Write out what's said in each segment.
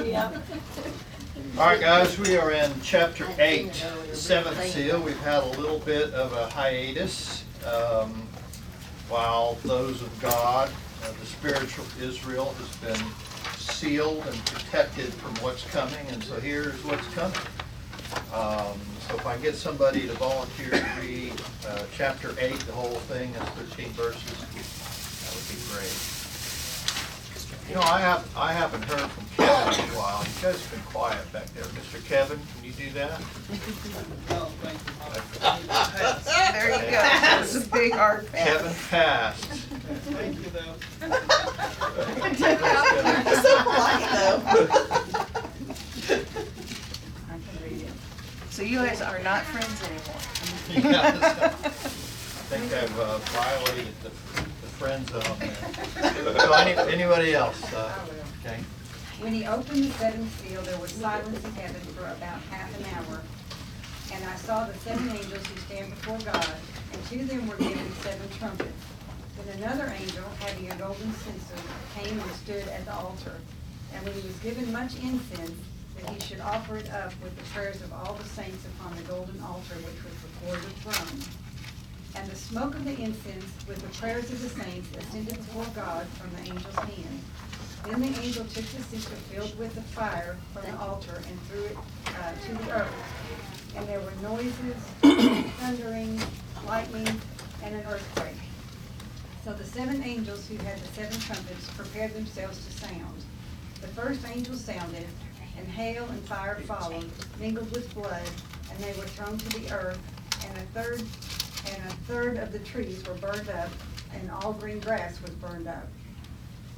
Yeah. All right, guys, we are in chapter 8, the seventh seal. We've had a little bit of a hiatus while those of God, the spiritual Israel, has been sealed and protected from what's coming, and so here's what's coming. So if I get somebody to volunteer to read chapter 8, the whole thing is 13 verses, that would be great. You know, I haven't heard from Kevin in a while. You guys have been quiet back there. Mr. Kevin, can you do that? No, thank you. There you go. That's a big hard pass. Kevin passed. Thank you, though. So polite, though. I can read it. So you guys are not friends anymore. Yes. I think I've violated the friend zone there. So anybody else? Okay. When he opened the seventh seal, there was silence in heaven for about half an hour. And I saw the 7 angels who stand before God, and to them were given 7 trumpets. Then another angel, having a golden censer, came and stood at the altar. And when he was given much incense, that he should offer it up with the prayers of all the saints upon the golden altar which was before the throne. And the smoke of the incense with the prayers of the saints ascended before God from the angel's hand. Then the angel took the censer filled with the fire from the altar and threw it to the earth. And there were noises, thundering, lightning, and an earthquake. So the 7 angels who had the 7 trumpets prepared themselves to sound. The first angel sounded, and hail and fire followed, mingled with blood, and they were thrown to the earth, and a third of the trees were burned up, and all green grass was burned up.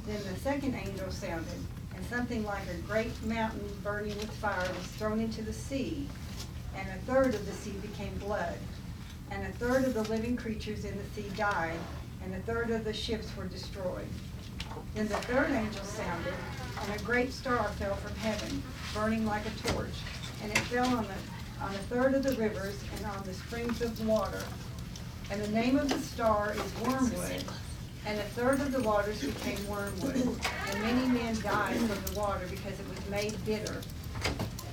Then the second angel sounded, and something like a great mountain burning with fire was thrown into the sea, and a third of the sea became blood, and a third of the living creatures in the sea died, and a third of the ships were destroyed. Then the third angel sounded, and a great star fell from heaven, burning like a torch, and it fell on a third of the rivers and on the springs of water. And the name of the star is Wormwood, and a third of the waters became wormwood, and many men died from the water because it was made bitter.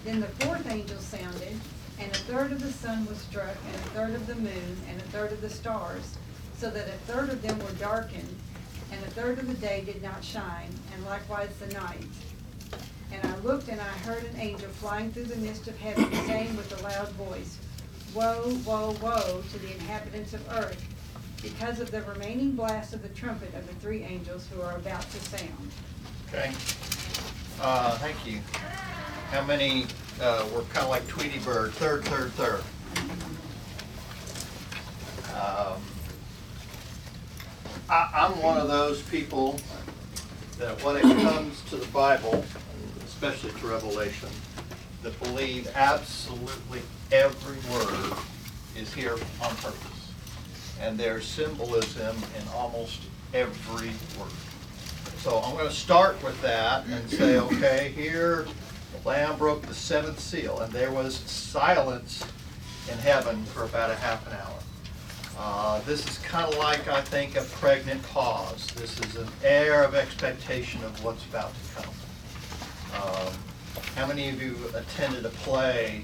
Then the fourth angel sounded, and a third of the sun was struck, and a third of the moon, and a third of the stars, so that a third of them were darkened, and a third of the day did not shine, and likewise the night. And I looked, and I heard an angel flying through the midst of heaven, saying with a loud voice, Woe, woe, woe to the inhabitants of earth, because of the remaining blast of the trumpet of the 3 angels who are about to sound. Okay. Thank you. How many were kind of like Tweety Bird? Third. I'm one of those people that when it comes to the Bible, especially to Revelation, that believe absolutely every word is here on purpose. And there's symbolism in almost every word. So I'm going to start with that and say, okay, here the Lamb broke the 7th seal, and there was silence in heaven for about a half an hour. This is kind of like, I think, a pregnant pause. This is an air of expectation of what's about to come. How many of you attended a play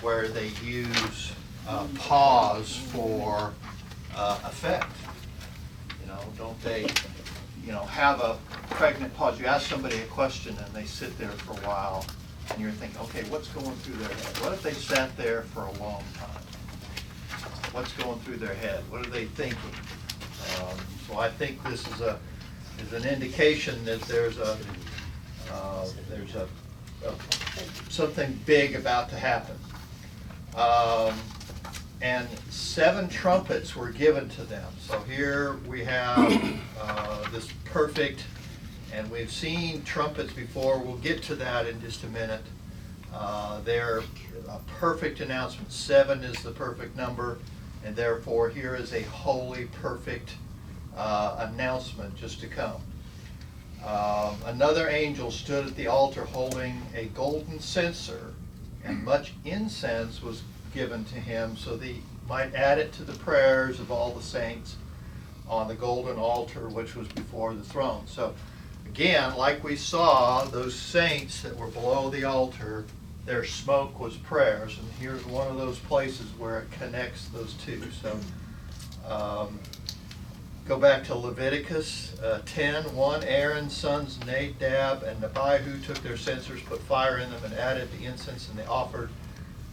where they use pause for effect? You know, don't they, have a pregnant pause? You ask somebody a question and they sit there for a while, and you're thinking, okay, what's going through their head? What if they sat there for a long time? What's going through their head? What are they thinking? So I think this is an indication that there's something big about to happen. And 7 trumpets were given to them. So here we have this perfect, and we've seen trumpets before. We'll get to that in just a minute. They're a perfect announcement. 7 is the perfect number, and therefore here is a holy, perfect announcement just to come. Another angel stood at the altar holding a golden censer, and much incense was given to him so that he might add it to the prayers of all the saints on the golden altar which was before the throne. So Again, like we saw, those saints that were below the altar, their smoke was prayers, and here's one of those places where it connects those two. So go back to Leviticus 10:1. Aaron's sons Nadab and Abihu took their censers, put fire in them, and added the incense, and they offered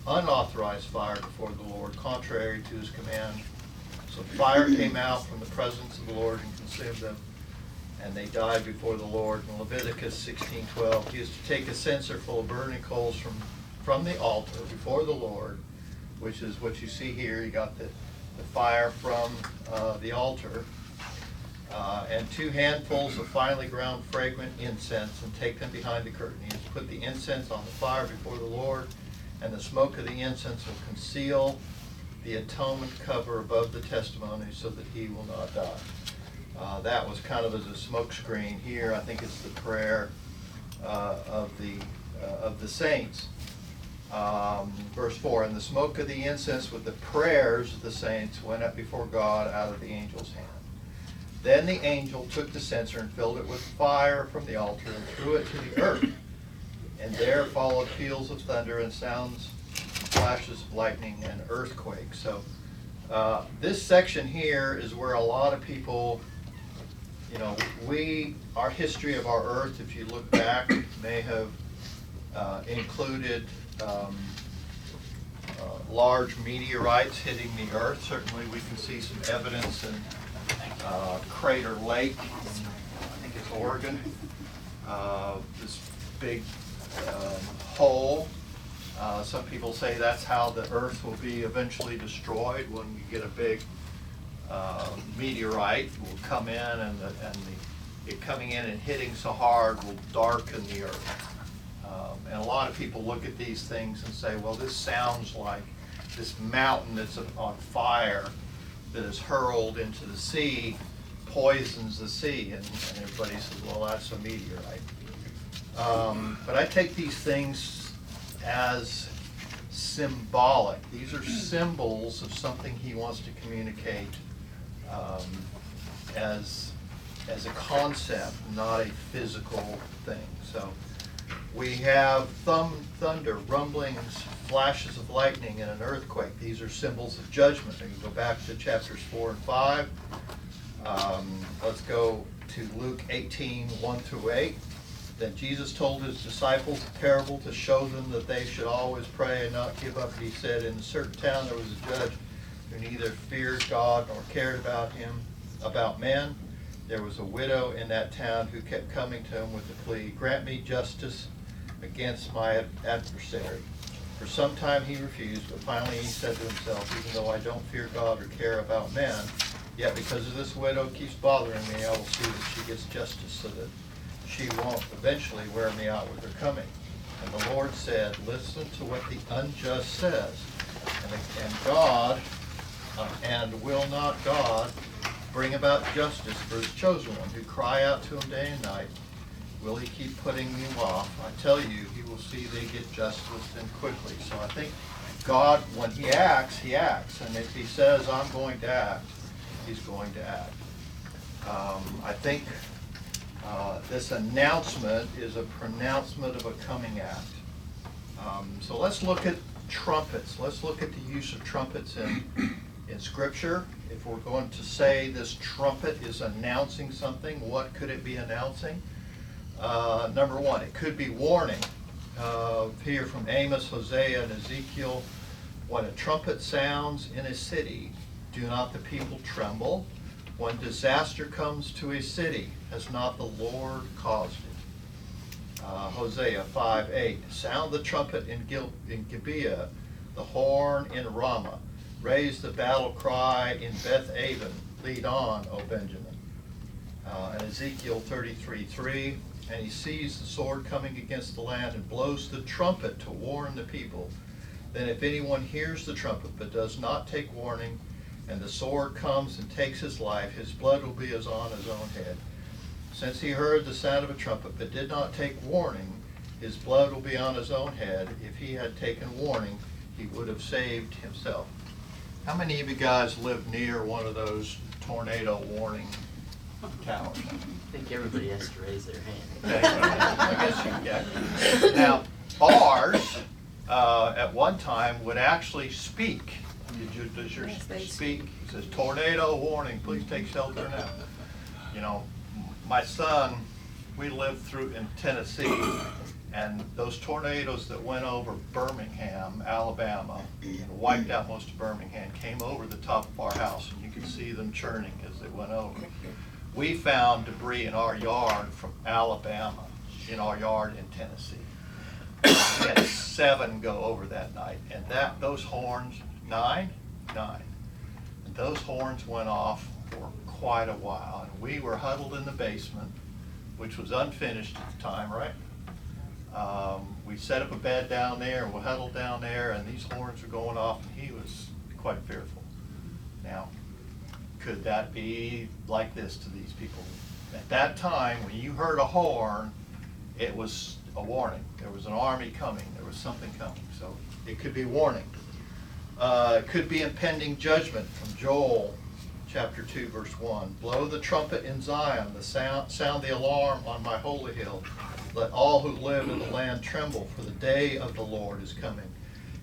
unauthorized fire before the Lord, contrary to his command. So fire came out from the presence of the Lord and consumed them, and they died before the Lord. In Leviticus 16:12, he is to take a censer full of burning coals from the altar before the Lord, which is what you see here. You got the fire from the altar, and 2 handfuls of finely ground fragrant incense, and take them behind the curtain. He is to put the incense on the fire before the Lord, and the smoke of the incense will conceal the atonement cover above the testimony, so that he will not die. That was kind of as a smoke screen. Here, I think it's the prayer of the saints. Verse 4, and the smoke of the incense with the prayers of the saints went up before God out of the angel's hand. Then the angel took the censer and filled it with fire from the altar and threw it to the earth. And there followed peals of thunder and sounds, flashes of lightning and earthquake. So this section here is where a lot of people, you know, our history of our earth, if you look back, may have included large meteorites hitting the earth. Certainly we can see some evidence in Crater Lake, I think it's Oregon, this big hole. Some people say that's how the earth will be eventually destroyed, when you get a big meteorite will come in, and it coming in and hitting so hard will darken the earth. And a lot of people look at these things and say, well, this sounds like this mountain that's on fire that is hurled into the sea poisons the sea, and everybody says, well, that's a meteorite. But I take these things as symbolic. These are symbols of something he wants to communicate as a concept, not a physical thing. So we have thunder, rumblings, flashes of lightning, and an earthquake. These are symbols of judgment. And you go back to chapters 4 and 5. Let's go to Luke 18:1-8. Then Jesus told his disciples a parable to show them that they should always pray and not give up. He said, in a certain town there was a judge who neither feared God nor cared about men. There was a widow in that town who kept coming to him with the plea, grant me justice against my adversary. For some time he refused, but finally he said to himself, even though I don't fear God or care about men, yet because of this widow keeps bothering me, I will see that she gets justice, so that she won't eventually wear me out with her coming. And the Lord said, listen to what the unjust says. And God, and will not God bring about justice for his chosen one, who cry out to him day and night? Will he keep putting you off? I tell you, he will see they get justice and quickly. So I think God, when he acts, he acts. And if he says, I'm going to act, he's going to act. I think this announcement is a pronouncement of a coming act. So let's look at trumpets. Let's look at the use of trumpets in Scripture. If we're going to say this trumpet is announcing something, what could it be announcing? Number one, it could be warning. Here from Amos, Hosea, and Ezekiel, when a trumpet sounds in a city, do not the people tremble? When disaster comes to a city, has not the Lord caused it? Hosea 5:8, sound the trumpet in Gibeah, the horn in Ramah. Raise the battle cry in Beth-aven. Lead on, O Benjamin. And Ezekiel 33:3, and he sees the sword coming against the land and blows the trumpet to warn the people. Then if anyone hears the trumpet but does not take warning, and the sword comes and takes his life, his blood will be as on his own head. Since he heard the sound of a trumpet but did not take warning, his blood will be on his own head. If he had taken warning, he would have saved himself. How many of you guys live near one of those tornado warning towers? I think everybody has to raise their hand. Okay, I guess you can. Now, ours, at one time, would actually speak. Does yours Yes, they speak? It says, tornado warning, please take shelter now. You know, my son, we lived through in Tennessee, and those tornadoes that went over Birmingham, Alabama, and wiped out most of Birmingham, came over the top of our house, and you could see them churning as they went over. We found debris in our yard from Alabama, in our yard in Tennessee. We had 7 go over that night, and those horns, 9, and those horns went off for quite a while, and we were huddled in the basement, which was unfinished at the time, right? We set up a bed down there, and we huddled down there, and these horns were going off, and he was quite fearful. Now, could that be like this to these people? At that time, when you heard a horn, it was a warning. There was an army coming. There was something coming. So it could be warning. It could be impending judgment from Joel chapter 2, verse 1. Blow the trumpet in Zion, sound the alarm on my holy hill. Let all who live in the land tremble, for the day of the Lord is coming.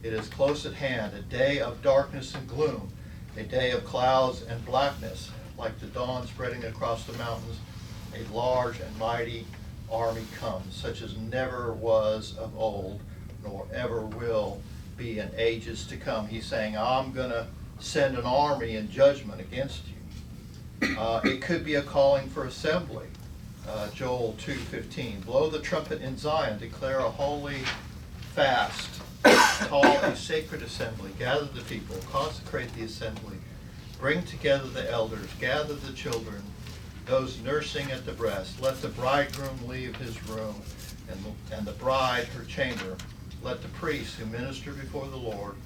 It is close at hand, a day of darkness and gloom, a day of clouds and blackness, like the dawn spreading across the mountains. A large and mighty army comes, such as never was of old, nor ever will be in ages to come. He's saying, I'm going to send an army in judgment against you. It could be a calling for assembly. Joel 2:15. Blow the trumpet in Zion, declare a holy fast, call a sacred assembly, gather the people, consecrate the assembly, bring together the elders, gather the children, those nursing at the breast. Let the bridegroom leave his room, and the bride her chamber. Let the priests who minister before the Lord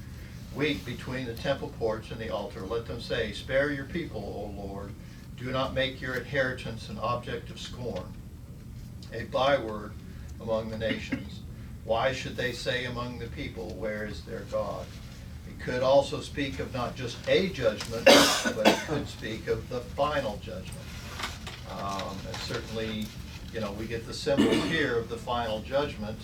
weep between the temple porch and the altar. Let them say, spare your people, O Lord. Do not make your inheritance an object of scorn, a byword among the nations. Why should they say among the people, where is their God? It could also speak of not just a judgment, but it could speak of the final judgment. And certainly, you know, we get the symbols here of the final judgment.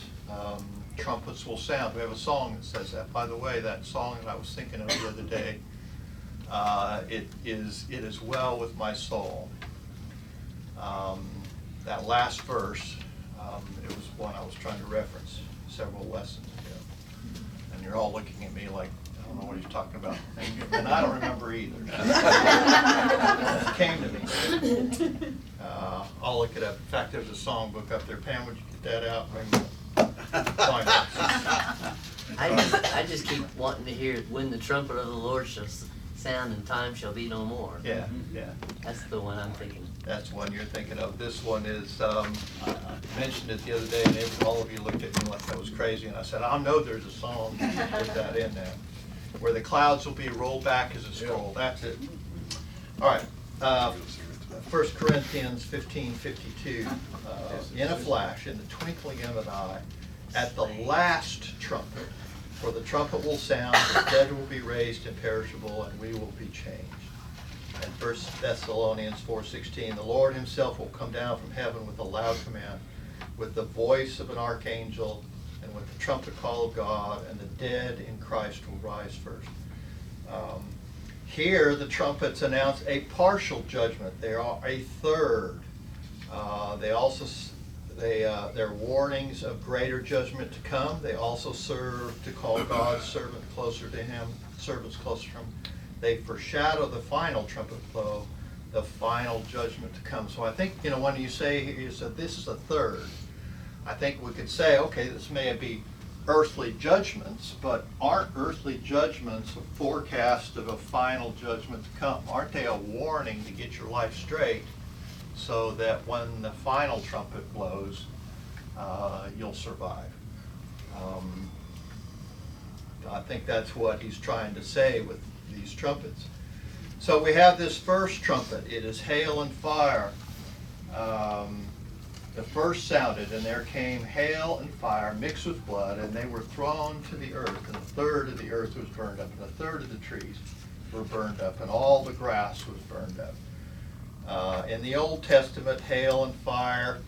Trumpets will sound. We have a song that says that. By the way, that song that I was thinking of the other day, it is well with my soul. That last verse, it was one I was trying to reference several lessons ago. And you're all looking at me like, I don't know what he's talking about. And I don't remember either. It came to me. I'll look it up. In fact, there's a song book up there. Pam, would you get that out? Find it. I just keep wanting to hear, when the trumpet of the Lord shall sound and time shall be no more. Yeah. That's the one I'm thinking. That's one you're thinking of. This one is, I mentioned it the other day, and all of you looked at me like that was crazy, and I said, I know there's a song, put that in there, where the clouds will be rolled back as a scroll. That's it. All right. 1 Corinthians 15:52. In a flash, in the twinkling of an eye, at the last trumpet, for the trumpet will sound, the dead will be raised imperishable, and we will be changed. And 1 Thessalonians 4:16, the Lord himself will come down from heaven with a loud command, with the voice of an archangel, and with the trumpet call of God, and the dead in Christ will rise first. Here, the trumpets announce a partial judgment. They are a third. They're warnings of greater judgment to come. They also serve to call God's servants closer to him. They foreshadow the final trumpet blow, the final judgment to come. So I think, when you say here, this is a third, I think we could say, okay, this may be earthly judgments, but aren't earthly judgments a forecast of a final judgment to come? Aren't they a warning to get your life straight, so that when the final trumpet blows, you'll survive? I think that's what he's trying to say with these trumpets. So we have this first trumpet. It is hail and fire. The first sounded, and there came hail and fire mixed with blood, and they were thrown to the earth, and a third of the earth was burned up, and a third of the trees were burned up, and all the grass was burned up. In the Old Testament, hail and fire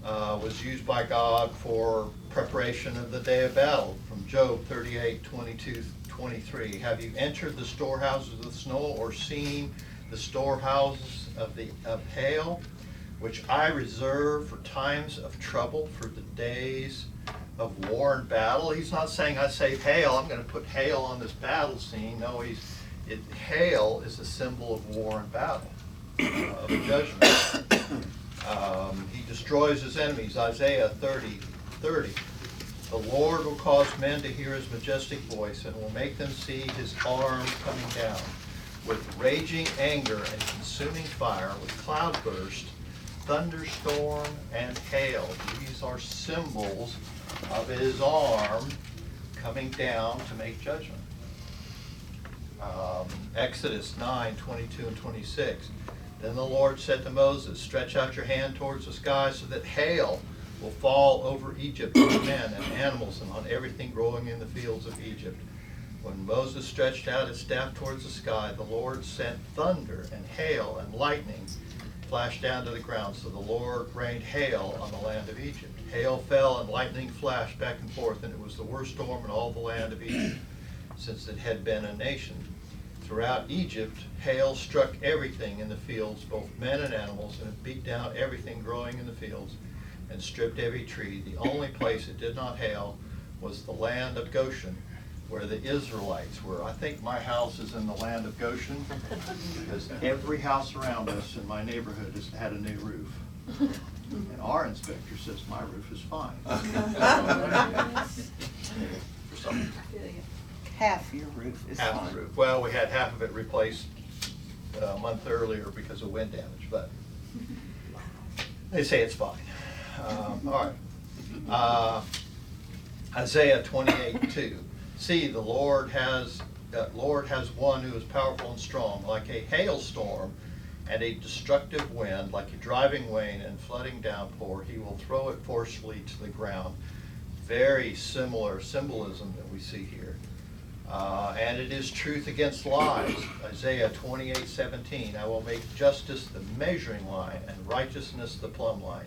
was used by God for preparation of the day of battle, from Job 38:22-23. Have you entered the storehouses of snow, or seen the storehouses of hail, which I reserve for times of trouble, for the days of war and battle? He's not saying I save hail, I'm going to put hail on this battle scene. No, hail is a symbol of war and battle, of judgment. He destroys his enemies, Isaiah 30:30. The Lord will cause men to hear his majestic voice, and will make them see his arm coming down, with raging anger and consuming fire, with cloudburst, thunderstorm, and hail. These are symbols of his arm coming down to make judgment. Exodus 9:22-26. Then the Lord said to Moses, stretch out your hand towards the sky, so that hail will fall over Egypt on men and animals and on everything growing in the fields of Egypt. When Moses stretched out his staff towards the sky, the Lord sent thunder and hail and lightning flashed down to the ground. So the Lord rained hail on the land of Egypt. Hail fell and lightning flashed back and forth, and it was the worst storm in all the land of Egypt, since it had been a nation. Throughout Egypt, hail struck everything in the fields, both men and animals, and it beat down everything growing in the fields and stripped every tree. The only place it did not hail was the land of Goshen, where the Israelites were. I think my house is in the land of Goshen, because every house around us in my neighborhood has had a new roof. And our inspector says my roof is fine. For some. Half your roof is Half fine. the roof. Well, we had half of it replaced a month earlier because of wind damage, but they say it's fine. All right. Isaiah 28:2. See, the Lord has one who is powerful and strong, like a hailstorm and a destructive wind, like a driving rain and flooding downpour. He will throw it forcefully to the ground. Very similar symbolism that we see here. And it is truth against lies. Isaiah 28:17. I will make justice the measuring line and righteousness the plumb line.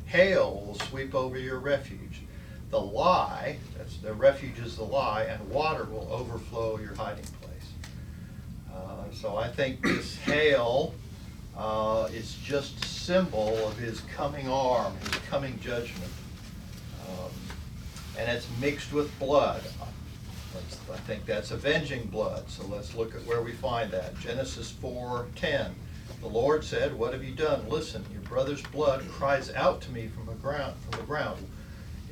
Hail will sweep over your refuge. The lie, that's the refuge is the lie, and water will overflow your hiding place. So I think this hail is just a symbol of his coming arm, his coming judgment. And it's mixed with blood. I think that's avenging blood, so let's look at where we find that. Genesis 4:10. The Lord said, what have you done? Listen, your brother's blood cries out to me from the ground.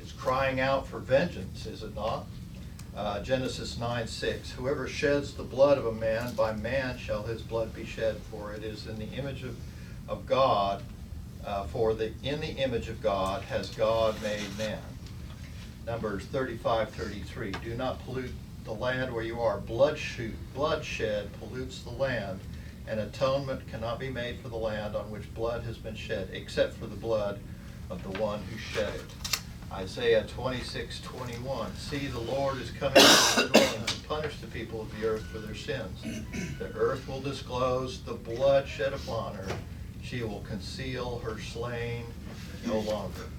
It's crying out for vengeance, is it not? Genesis 9:6. Whoever sheds the blood of a man, by man shall his blood be shed, for it is in the image of God, in the image of God has God made man. Numbers 35:33. Do not pollute the land where you are. Bloodshed pollutes the land, and atonement cannot be made for the land on which blood has been shed, except for the blood of the one who shed it. Isaiah 26:21. See, the Lord is coming to the dwelling to punish the people of the earth for their sins. The earth will disclose the blood shed upon her. She will conceal her slain no longer.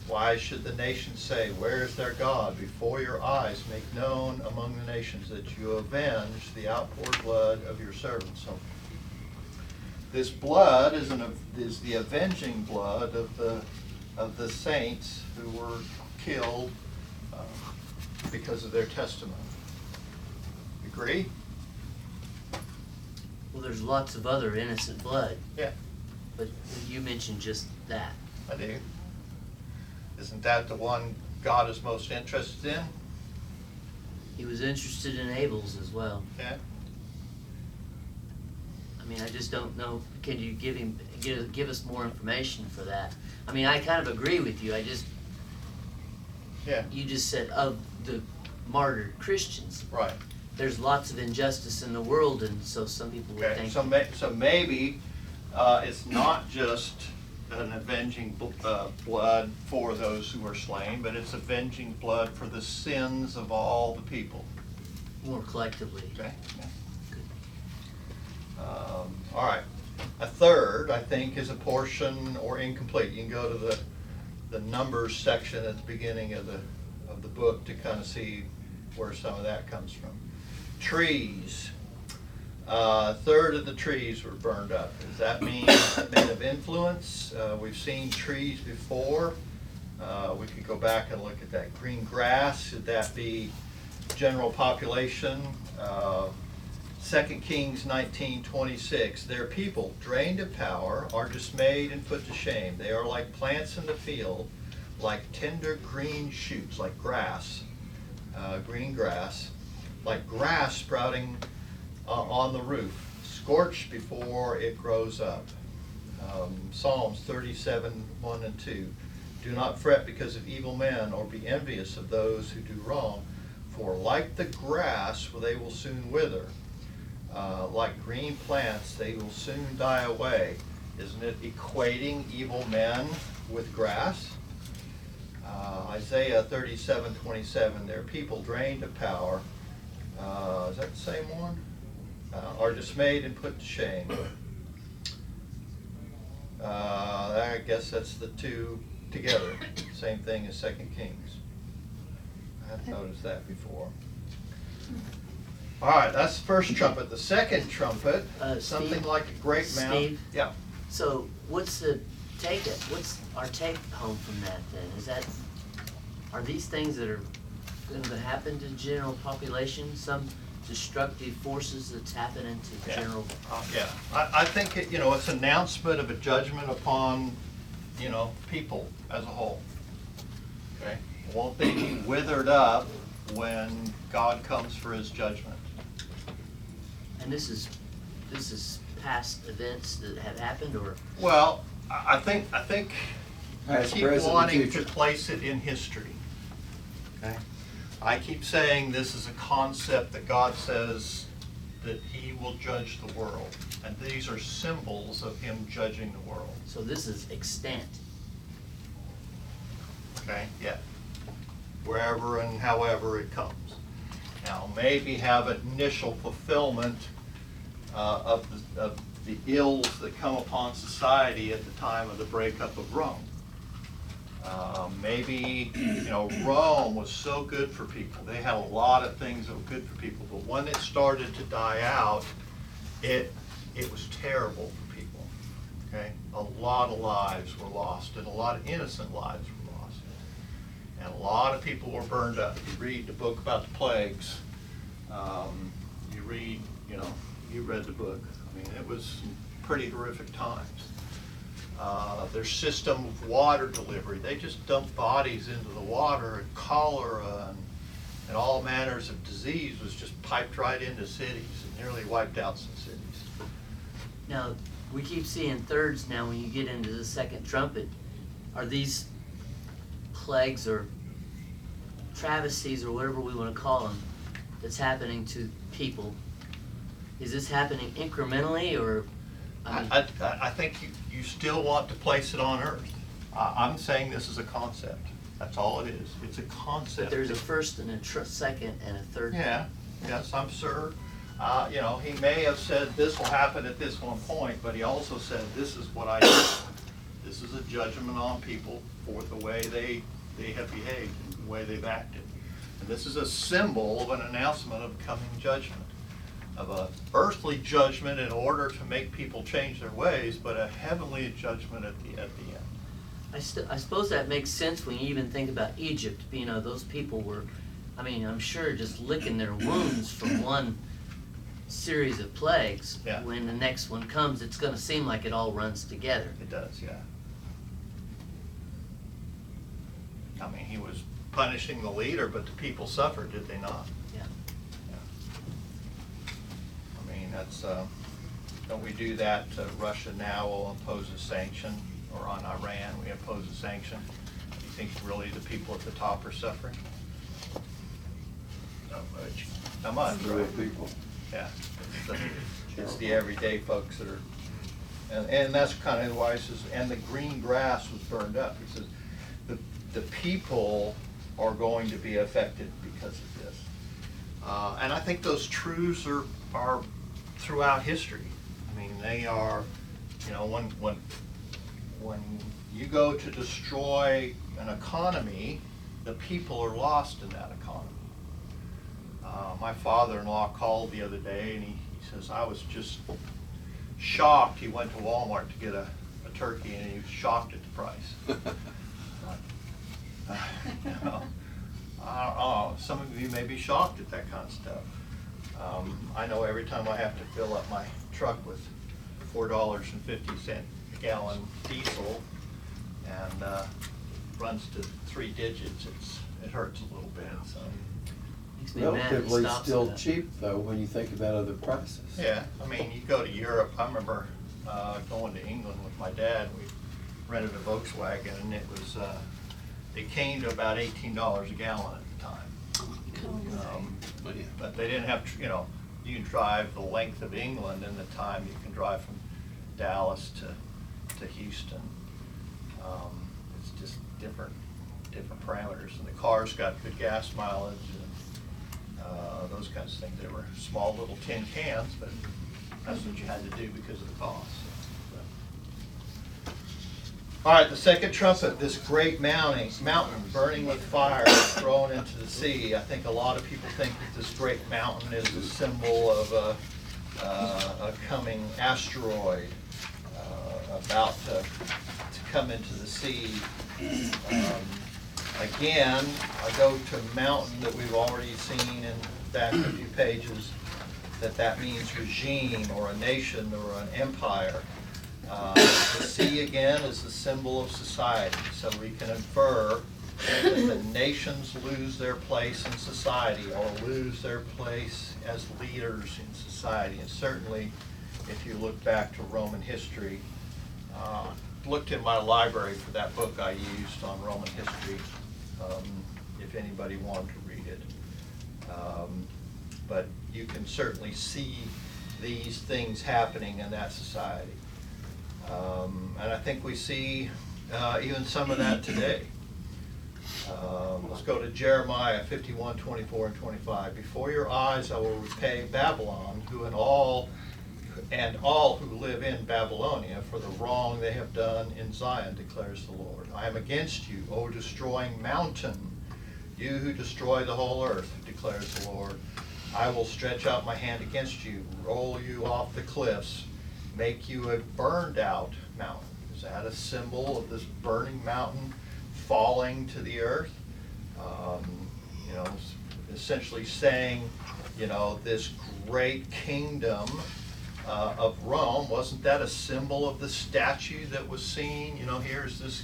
Why should the nations say, where is their God? Before your eyes make known among the nations that you avenge the outpoured blood of your servants. So this blood is the avenging blood of the saints who were killed because of their testimony. Agree? Well, there's lots of other innocent blood, Yeah, but you mentioned just that. I do. Isn't that the one God is most interested in? He was interested in Abel's as well. Yeah. I mean, I just don't know, can you give us more information for that? I mean, I kind of agree with you, Yeah. you just said of the martyred Christians. Right. There's lots of injustice in the world, and so some people would Okay. think. So maybe it's not just an avenging blood for those who are slain, but it's avenging blood for the sins of all the people. More collectively. Okay. Yeah. All right. A third, I think, is a portion or incomplete. You can go to the numbers section at the beginning of the book to kind of see where some of that comes from. Trees. A third of the trees were burned up. Does that mean men of influence? We've seen trees before. We could go back and look at that. Green grass, should that be general population? 2 Kings 19:26. Their people, drained of power, are dismayed and put to shame. They are like plants in the field, like tender green shoots, like grass, green grass, like grass sprouting on the roof, scorched before it grows up. Psalms 37:1 and 2. Do not fret because of evil men, or be envious of those who do wrong, for like the grass, they will soon wither. Like green plants, they will soon die away. Isn't it equating evil men with grass? Isaiah 37:27, their people drained of power, is that the same one? Are dismayed and put to shame. I guess that's the two together, same thing as 2 Kings. I hadn't noticed that before. All right, that's the first trumpet. The second trumpet, something Steve? like a great mound. Steve? Yeah. So what's our take home from that then? Are these things that are going to happen to general population, some destructive forces that's happening to Yeah. general? Yeah, I think it's an announcement of a judgment upon, people as a whole. Okay? Won't they be withered up when God comes for his judgment? And this is past events that have happened, or? Well, I think Past, keep present, and wanting to future. place it in history. Okay? I keep saying this is a concept that God says that he will judge the world. And these are symbols of him judging the world. So this is extant. Okay, yeah. Wherever and however it comes. Now, maybe have initial fulfillment of the ills that come upon society at the time of the breakup of Rome. Maybe, Rome was so good for people. They had a lot of things that were good for people, but when it started to die out, it was terrible for people. Okay, a lot of lives were lost, and a lot of innocent lives were lost, and a lot of people were burned up. You read the book about the plagues. You read, you read the book. I mean, it was some pretty horrific times. Their system of water delivery, they just dumped bodies into the water, and cholera and all manners of disease was just piped right into cities and nearly wiped out some cities. Now, we keep seeing thirds now when you get into the second trumpet. Are these plagues or travesties or whatever we want to call them that's happening to people? Is this happening incrementally, or? I think you still want to place it on earth. I'm saying this is a concept. That's all it is. It's a concept. But there's a first and a second and a third. Yeah, yes, I'm sure. He may have said this will happen at this one point, but he also said this is what I do. This is a judgment on people for the way they have behaved and the way they've acted. And this is a symbol of an announcement of coming judgment, of an earthly judgment in order to make people change their ways, but a heavenly judgment at the end. I suppose that makes sense when you even think about Egypt. Those people were, I'm sure just licking their wounds from one series of plagues. Yeah. When the next one comes, it's going to seem like it all runs together. It does, yeah. He was punishing the leader, but the people suffered, did they not? Yeah. That's, don't we do that to Russia now? Will impose a sanction, or on Iran, we impose a sanction. Do you think really the people at the top are suffering? Not much. Not much, The real right? people. Yeah. It's the everyday folks that are, and that's kind of why it says, and the green grass was burned up. It says, the people are going to be affected because of this. And I think those truths are throughout history. They are You know, when you go to destroy an economy, the people are lost in that economy. My father-in-law called the other day and he says, I was just shocked. He went to Walmart to get a turkey and he was shocked at the price. You know, I don't know, some of you may be shocked at that kind of stuff. I know every time I have to fill up my truck with $4.50 a gallon diesel and runs to 3 digits, it hurts a little bit. So. Makes me mad he Relatively stops still at that. cheap though, when you think about other prices. Yeah, I mean, you go to Europe, I remember going to England with my dad, we rented a Volkswagen and it was, it came to about $18 a gallon at the time. But they didn't have, you know, you can drive the length of England in the time you can drive from Dallas to Houston. It's just different parameters, and the car's got good gas mileage and those kinds of things. They were small little tin cans, but that's what you had to do because of the cost. All right, the second trumpet, this great mountain burning with fire thrown into the sea. I think a lot of people think that this great mountain is a symbol of a coming asteroid about to come into the sea. Again, I go to a mountain that we've already seen in back a few pages, that means regime or a nation or an empire. The sea again is the symbol of society, so we can infer that the nations lose their place in society or lose their place as leaders in society. And certainly, if you look back to Roman history, looked in my library for that book I used on Roman history, if anybody wanted to read it. But you can certainly see these things happening in that society. And I think we see even some of that today. Let's go to Jeremiah 51, 24 and 25. Before your eyes I will repay Babylon, who and all who live in Babylonia, for the wrong they have done in Zion, declares the Lord. I am against you, O destroying mountain, you who destroy the whole earth, declares the Lord. I will stretch out my hand against you, roll you off the cliffs, make you a burned out mountain. Is that a symbol of this burning mountain falling to the earth? You know, essentially saying, you know, this great kingdom of Rome, wasn't that a symbol of the statue that was seen? You know, here's this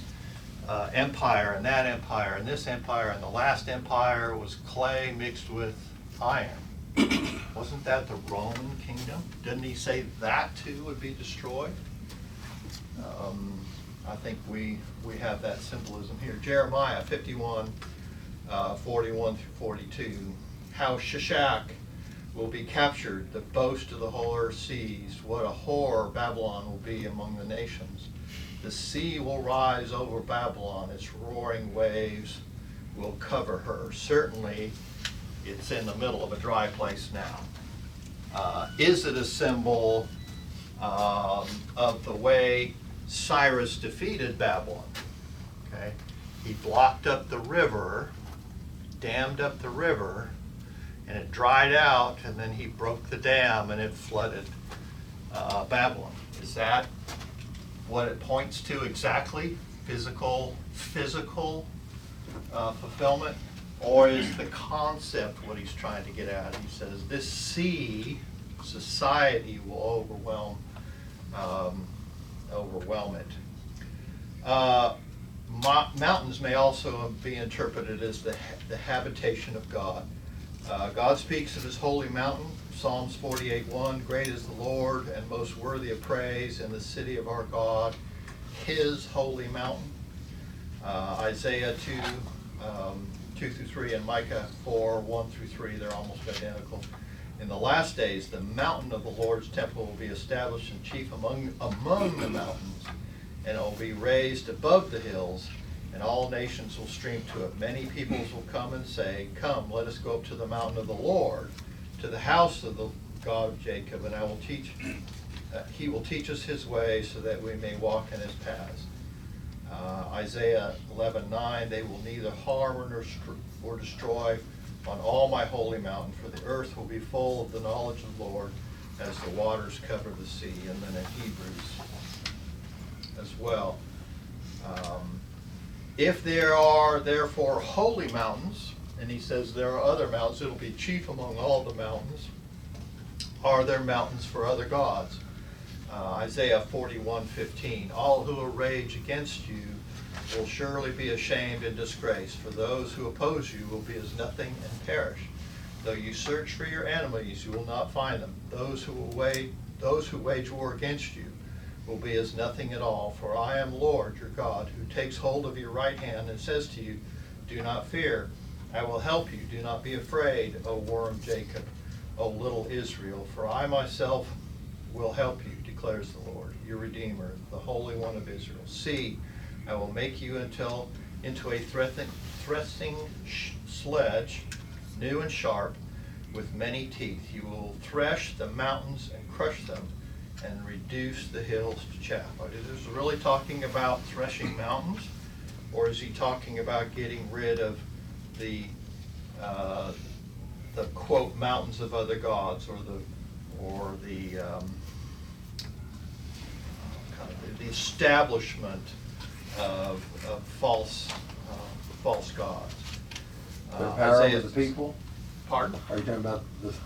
empire and that empire and this empire, and the last empire was clay mixed with iron. Wasn't that the Roman kingdom? Didn't he say that too would be destroyed? I think we have that symbolism here. Jeremiah 51, 41 through 42. How Shishak will be captured, the boast of the whole earth sees. What a horror Babylon will be among the nations. The sea will rise over Babylon, its roaring waves will cover her. Certainly, it's in the middle of a dry place now. Is it a symbol of the way Cyrus defeated Babylon? Okay, he blocked up the river, dammed up the river, and it dried out, and then he broke the dam and it flooded Babylon. Is that what it points to exactly? Physical fulfillment? Or is the concept what he's trying to get at? He says this sea, society will overwhelm it. Mountains may also be interpreted as the habitation of God. God speaks of his holy mountain, Psalms 48:1, great is the Lord and most worthy of praise in the city of our God, his holy mountain. Isaiah 2 through 3, and Micah 4, 1 through 3, they're almost identical. In the last days, the mountain of the Lord's temple will be established and chief among the mountains, and it will be raised above the hills, and all nations will stream to it. Many peoples will come and say, come, let us go up to the mountain of the Lord, to the house of the God of Jacob, and I will teach he will teach us his way so that we may walk in his paths. Isaiah 11:9, they will neither harm or destroy on all my holy mountain, for the earth will be full of the knowledge of the Lord as the waters cover the sea. And then in Hebrews as well. If there are therefore holy mountains, and he says there are other mountains, it'll be chief among all the mountains, are there mountains for other gods? Isaiah 41:15, all who rage against you will surely be ashamed and disgraced, for those who oppose you will be as nothing and perish. Though you search for your enemies, you will not find them. Those who wage war against you will be as nothing at all. For I am Lord your God, who takes hold of your right hand and says to you, do not fear, I will help you. Do not be afraid, O worm Jacob, O little Israel, for I myself will help you, declares the Lord, your Redeemer, the Holy One of Israel. See, I will make you into a threshing sledge, new and sharp, with many teeth. You will thresh the mountains and crush them, and reduce the hills to chaff. Is he really talking about threshing mountains, or is he talking about getting rid of the quote mountains of other gods, or the establishment of false gods? Their power Isaiah- over the people? Pardon? Are you talking about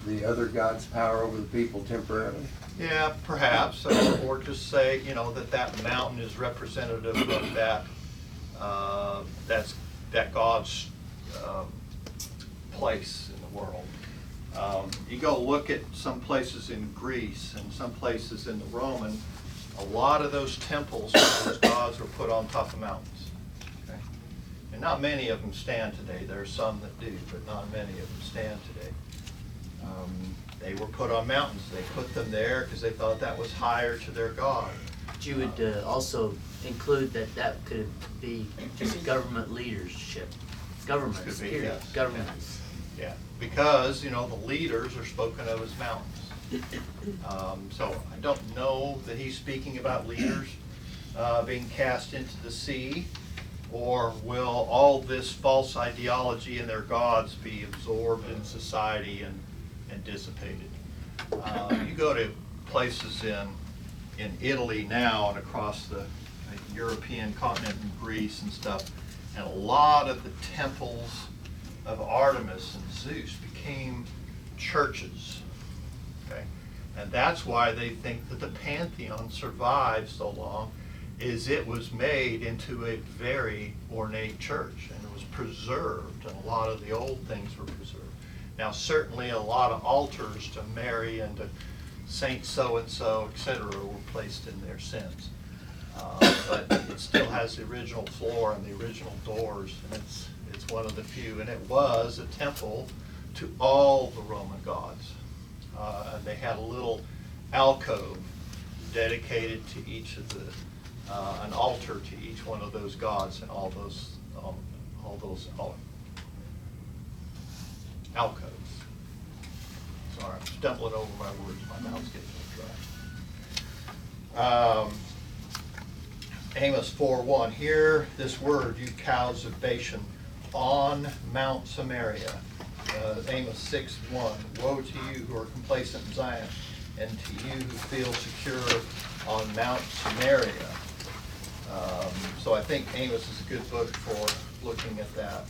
the other gods' power over the people temporarily? Yeah, perhaps, or just say, that mountain is representative of that God's place in the world. You go look at some places in Greece and some places in the Roman, a lot of those temples, those gods were put on top of mountains. Okay? And not many of them stand today. There are some that do, but not many of them stand today. They were put on mountains. They put them there because they thought that was higher to their God. But you would also include that could be just government leadership, governments, Could be, period, yes. governments. Yeah, because, the leaders are spoken of as mountains. So I don't know that he's speaking about leaders being cast into the sea, or will all this false ideology and their gods be absorbed in society and dissipated? You go to places in Italy now and across the European continent and Greece and stuff, and a lot of the temples of Artemis and Zeus became churches. Okay? And that's why they think that the Pantheon survived so long, is it was made into a very ornate church, and it was preserved, and a lot of the old things were preserved. Now, certainly a lot of altars to Mary and to Saint so-and-so, etc., were placed in there since. But it still has the original floor and the original doors, and it's one of the few, and it was a temple to all the Roman gods. And they had a little alcove dedicated to each of an altar to each one of those gods, and all those alcoves. Sorry, I'm stumbling over my words. My mouth's getting a little dry. Amos 4:1. Hear this word, you cows of Bashan, on Mount Samaria. Amos 6:1. Woe to you who are complacent in Zion, and to you who feel secure on Mount Samaria. So I think Amos is a good book for looking at that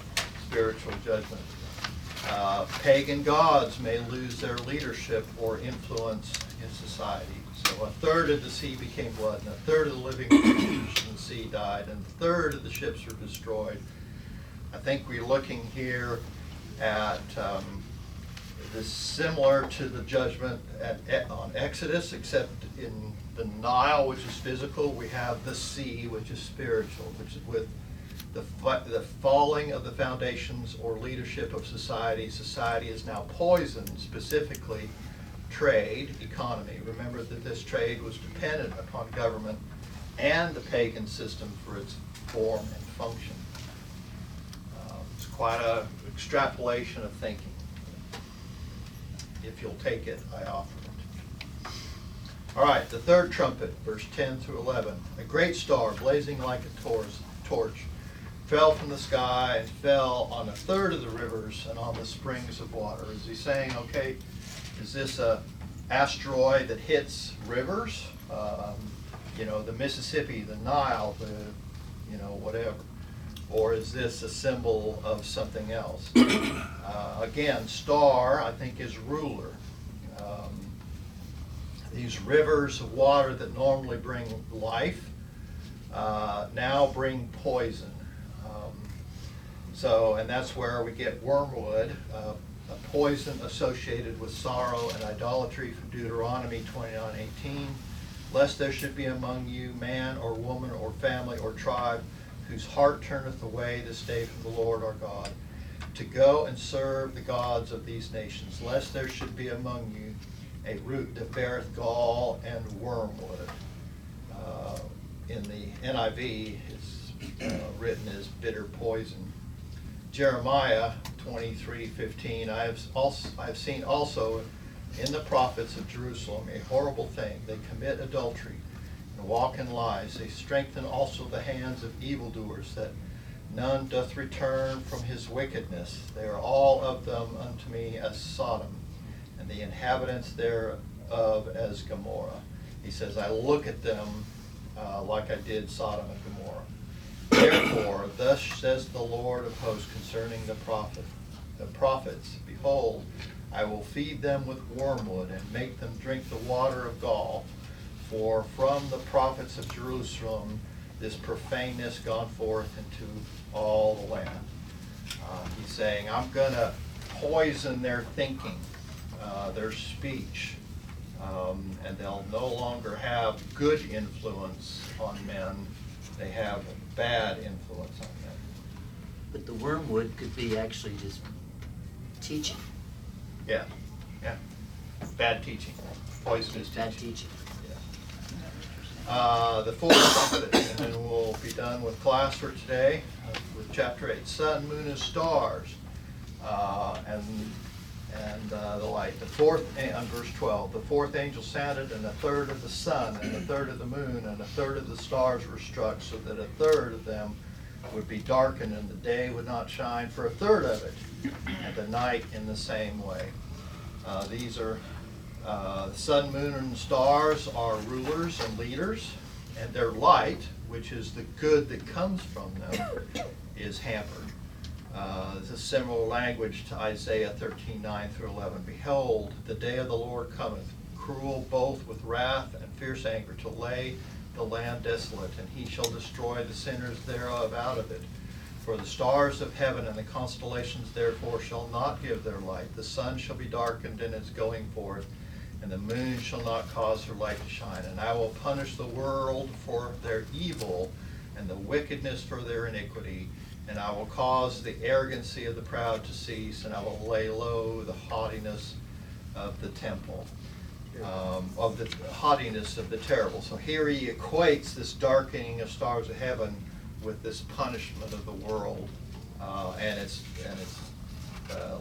spiritual judgment. Pagan gods may lose their leadership or influence in society. So a third of the sea became blood, and a third of the living creatures in the sea died, and a third of the ships were destroyed. I think we're looking here at this similar to the judgment on Exodus, except in the Nile, which is physical, we have the sea, which is spiritual, which is with the falling of the foundations or leadership of society. Society is now poisoned, specifically trade, economy. Remember that this trade was dependent upon government and the pagan system for its form and function. It's quite an extrapolation of thinking. If you'll take it, I offer it. All right, the third trumpet, verse 10 through 11. A great star, blazing like a torch, fell from the sky and fell on a third of the rivers and on the springs of water. Is he saying, okay, is this a asteroid that hits rivers? The Mississippi, the Nile, whatever. Or is this a symbol of something else? Again, star, I think, is ruler. These rivers of water that normally bring life now bring poison. And that's where we get wormwood, a poison associated with sorrow and idolatry from Deuteronomy 29:18. Lest there should be among you man or woman or family or tribe whose heart turneth away this day from the Lord our God, to go and serve the gods of these nations. Lest there should be among you a root that beareth gall and wormwood. In the NIV, it's written as bitter poison. Jeremiah 23:15. I have seen also in the prophets of Jerusalem a horrible thing. They commit adultery and walk in lies. They strengthen also the hands of evildoers, that none doth return from his wickedness. They are all of them unto me as Sodom, and the inhabitants thereof as Gomorrah. He says, I look at them like I did Sodom and Gomorrah. Therefore, thus says the Lord of hosts concerning the prophets, behold, I will feed them with wormwood and make them drink the water of gall, for from the prophets of Jerusalem this profaneness gone forth into all the land. He's saying, I'm going to poison their thinking, their speech, and they'll no longer have good influence on men. They have bad influence on men. But the wormwood could be actually just teaching. Yeah. Bad teaching. Poisonous Bad teaching. teaching. The fourth trumpet, and then we'll be done with class for today with chapter 8. Sun, moon, and stars, and the light. The fourth, on verse 12, the fourth angel sounded, and a third of the sun, and a third of the moon, and a third of the stars were struck, so that a third of them would be darkened, and the day would not shine for a third of it, and the night in the same way. These are the sun, moon, and stars are rulers and leaders, and their light, which is the good that comes from them, is hampered. This is similar language to Isaiah 13:9 through 11. Behold, the day of the Lord cometh, cruel both with wrath and fierce anger, to lay the land desolate, and he shall destroy the sinners thereof out of it. For the stars of heaven and the constellations therefore shall not give their light. The sun shall be darkened in its going forth, and the moon shall not cause her light to shine. And I will punish the world for their evil, and the wickedness for their iniquity. And I will cause the arrogancy of the proud to cease, and I will lay low the haughtiness of the temple, of the haughtiness of the terrible. So here he equates this darkening of stars of heaven with this punishment of the world and its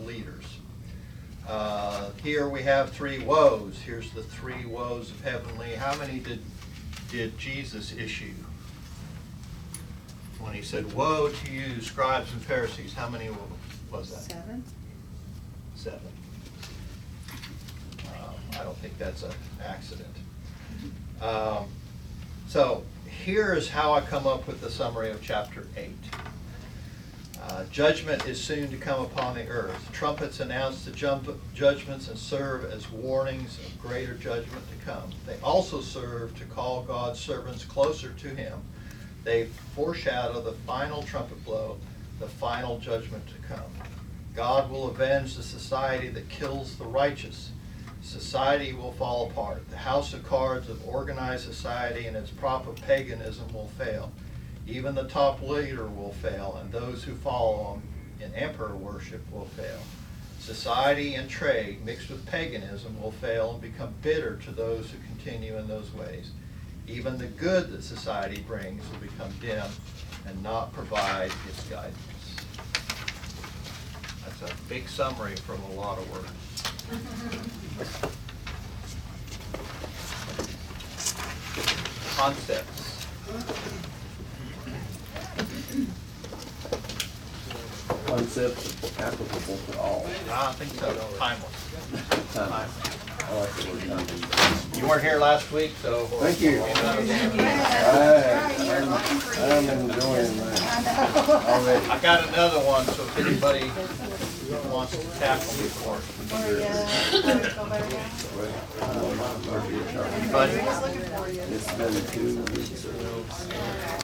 leaders. Here we have three woes. Here's the three woes of heavenly. How many did Jesus issue? When he said, woe to you, scribes and Pharisees, how many was that? 7. 7. I don't think that's an accident. So here's how I come up with the summary of chapter 8. Judgment is soon to come upon the earth. Trumpets announce the judgments and serve as warnings of greater judgment to come. They also serve to call God's servants closer to him. They foreshadow the final trumpet blow, the final judgment to come. God will avenge the society that kills the righteous. Society will fall apart. The house of cards of organized society and its prop of paganism will fail. Even the top leader will fail, and those who follow him in emperor worship will fail. Society and trade mixed with paganism will fail and become bitter to those who continue in those ways. Even the good that society brings will become dim and not provide its guidance. That's a big summary from a lot of words. concepts. Concepts applicable to all. I think so, timeless. Timeless. I like the word timeless. You weren't here last week, so. Thank you. I'm enjoying that already. I got another one, so if anybody wants to tackle me for it. Well, Buddy? it's been 2 weeks.